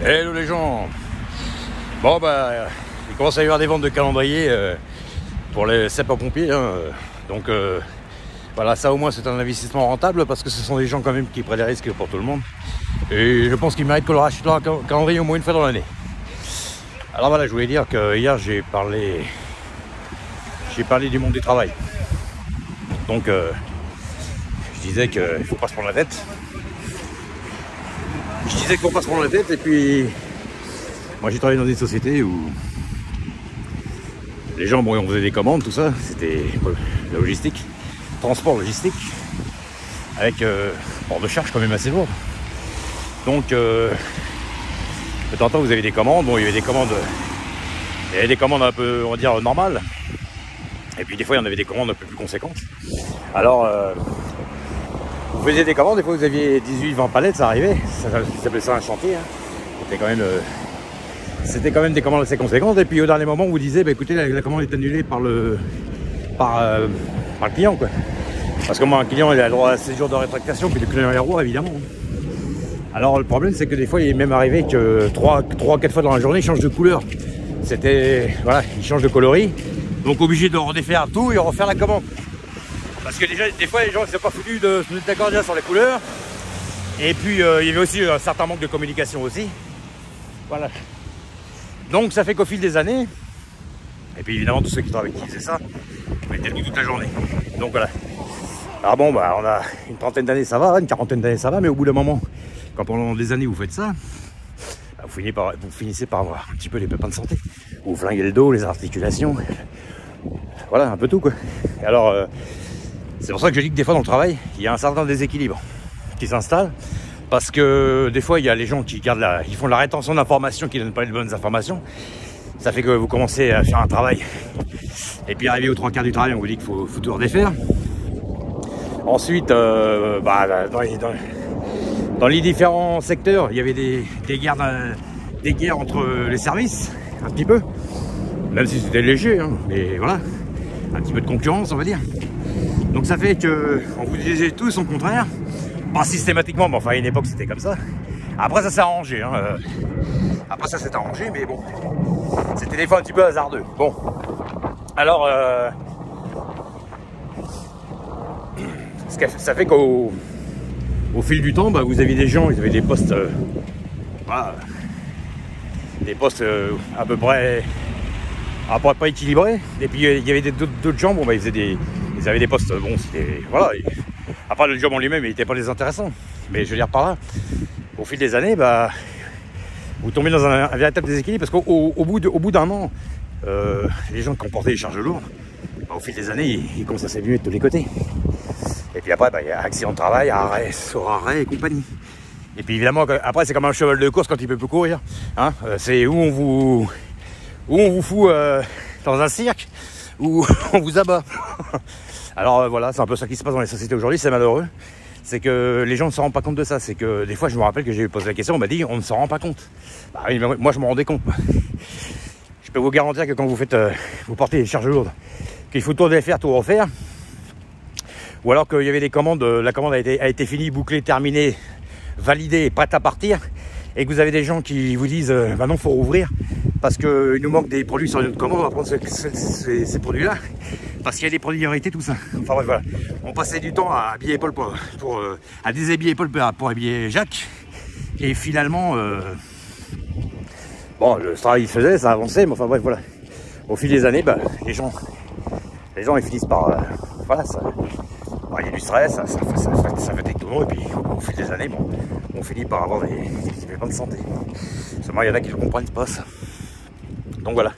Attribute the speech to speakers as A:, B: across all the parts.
A: Hello les gens. Bon bah il commence à y avoir des ventes de calendriers pour les sapeurs-pompiers hein. Donc voilà, ça au moins c'est un investissement rentable parce que ce sont des gens quand même qui prennent des risques pour tout le monde. Et je pense qu'ils méritent qu'on leur achète leur calendrier au moins une fois dans l'année. Alors voilà, je voulais dire que hier j'ai parlé du monde du travail. Donc je disais qu'il ne faut pas se prendre la tête. Et puis moi j'ai travaillé dans une société où les gens, bon, on faisait des commandes, tout ça, c'était la logistique, transport logistique, avec bord de charge quand même assez lourd. Donc de temps en temps vous avez des commandes, bon il y avait des commandes un peu, on va dire, normales, et puis des fois il y en avait des commandes un peu plus conséquentes. Alors vous faisiez des commandes, des fois vous aviez 18-20 palettes, ça arrivait, ça s'appelait ça un chantier, hein. C'était quand même des commandes assez conséquentes, et puis au dernier moment on vous disait, bah, écoutez, la commande est annulée par le client, quoi. Parce que moi, un client il a le droit à 16 jours de rétractation, puis le client est roi évidemment. Alors le problème c'est que des fois il est même arrivé que 3-4 fois dans la journée il change de couleur. C'était, voilà, il change de coloris, donc obligé de redéfaire tout et refaire la commande. Parce que déjà, des fois les gens ne sont pas foutus de se mettre d'accord déjà sur les couleurs. Et puis il y avait aussi un certain manque de communication aussi. Voilà. Donc ça fait qu'au fil des années, et puis évidemment tous ceux qui travaillent qui faisaient ça, on était venus toute la journée. Donc voilà. Alors bon, bah on a une trentaine d'années ça va, une quarantaine d'années ça va, mais au bout d'un moment, quand pendant des années vous faites ça, bah, vous finissez par avoir un petit peu les pépins de santé. Vous flinguez le dos, les articulations, voilà, un peu tout quoi. Et alors c'est pour ça que je dis que des fois dans le travail, il y a un certain déséquilibre qui s'installe. Parce que des fois, il y a les gens qui ils font de la rétention d'informations, qui ne donnent pas les bonnes informations. Ça fait que vous commencez à faire un travail. Et puis arrivé aux 3/4 du travail, on vous dit qu'il faut tout redéfaire. Ensuite, dans les différents secteurs, il y avait des guerres entre les services, un petit peu. Même si c'était léger, hein, mais voilà. Un petit peu de concurrence, on va dire. Donc ça fait qu'on vous disait tout son contraire. Pas systématiquement, mais enfin à une époque c'était comme ça. Après ça s'est arrangé, hein. Après ça s'est arrangé, mais bon, c'était des fois un petit peu hasardeux. Bon, alors ça fait qu'au fil du temps, bah, vous avez des gens, ils avaient des postes, voilà, des postes à peu près pas équilibrés. Et puis il y avait d'autres gens, bon bah ils avaient des postes, bon c'était, voilà. Après le job en lui-même il n'était pas désintéressant, mais je veux dire par là, au fil des années, bah, vous tombez dans un véritable déséquilibre parce qu'au bout d'un an, les gens qui ont porté les charges lourdes, bah, au fil des années, ils commencent à s'abîmer de tous les côtés. Et puis après, bah, il y a accident de travail, arrêt, sort-arrêt et compagnie. Et puis évidemment, après c'est comme un cheval de course quand il peut plus courir, hein. C'est où on vous fout dans un cirque, où on vous abat. Alors voilà, c'est un peu ça qui se passe dans les sociétés aujourd'hui, c'est malheureux. C'est que les gens ne se rendent pas compte de ça. C'est que des fois, je me rappelle que j'ai posé la question, on m'a dit on ne s'en rend pas compte. Bah oui, mais moi je me rendais compte. Je peux vous garantir que quand vous portez des charges lourdes, qu'il faut tout défaire, tout refaire, ou alors qu'il y avait des commandes, la commande a été finie, bouclée, terminée, validée, prête à partir, et que vous avez des gens qui vous disent bah non, faut rouvrir parce qu'il nous manque des produits sur notre commande, on va prendre ces produits-là. Parce qu'il y a des priorités, tout ça. Enfin bref, voilà. On passait du temps à habiller Paul à déshabiller Paul pour habiller Jacques. Et finalement, bon, le travail il se faisait, ça avançait, mais enfin bref, voilà. Au fil des années, bah, les gens ils finissent par, voilà, il y a du stress, ça fatigue tout le monde, et puis au fil des années, bon, on finit par avoir des petits pépins de santé. Seulement, il y en a qui ne comprennent pas ça. Donc voilà.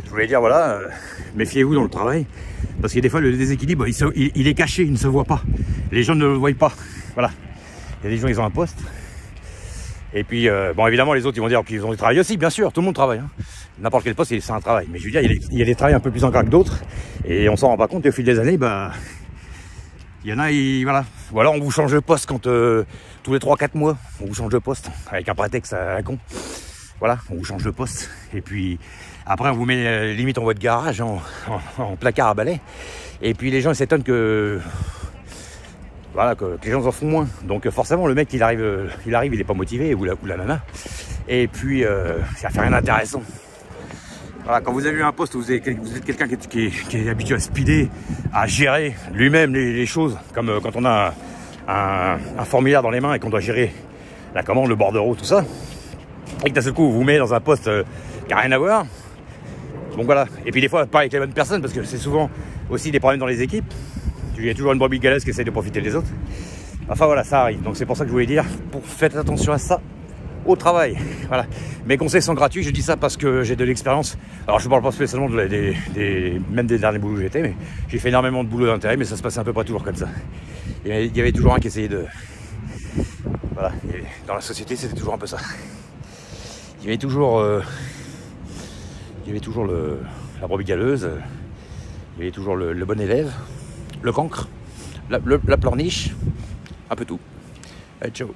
A: Je voulais dire, voilà, méfiez-vous dans le travail, parce que des fois le déséquilibre il est caché, il ne se voit pas, les gens ne le voient pas, voilà. Il y a des gens, ils ont un poste, et puis bon évidemment les autres ils vont dire qu'ils ont du travail aussi, bien sûr, tout le monde travaille, hein. N'importe quel poste c'est un travail, mais je veux dire il y a des travails un peu plus en gras que d'autres, et on s'en rend pas compte, et au fil des années, bah il y en a, voilà, ou alors on vous change de poste quand tous les 3-4 mois, on vous change de poste, avec un prétexte à la con. Voilà, on vous change de poste, et puis après on vous met limite en votre garage, en placard à balai, et puis les gens s'étonnent que voilà, que les gens en font moins. Donc forcément, le mec, il arrive, il est pas motivé, ou la nana. Et puis, ça fait rien d'intéressant. Voilà, quand vous avez un poste où vous êtes quelqu'un qui est habitué à speeder, à gérer lui-même les choses, comme quand on a un formulaire dans les mains et qu'on doit gérer la commande, le bordereau, tout ça, et que d'un seul coup, vous met dans un poste qui n'a rien à voir. Donc voilà. Et puis des fois, pas avec les bonnes personnes, parce que c'est souvent aussi des problèmes dans les équipes. Il y a toujours une brebis galeuse qui essaie de profiter des autres. Enfin voilà, ça arrive. Donc c'est pour ça que je voulais dire, faites attention à ça au travail. Voilà. Mes conseils sont gratuits, je dis ça parce que j'ai de l'expérience. Alors je ne parle pas spécialement même des derniers boulots où j'étais, mais j'ai fait énormément de boulot d'intérêt, mais ça se passait à peu près toujours comme ça. Il y avait toujours un qui essayait de... Voilà, et dans la société c'était toujours un peu ça. Il y avait toujours la brebis galeuse, il y avait toujours le bon élève, le cancre, la pleurniche, un peu tout. Allez, ciao.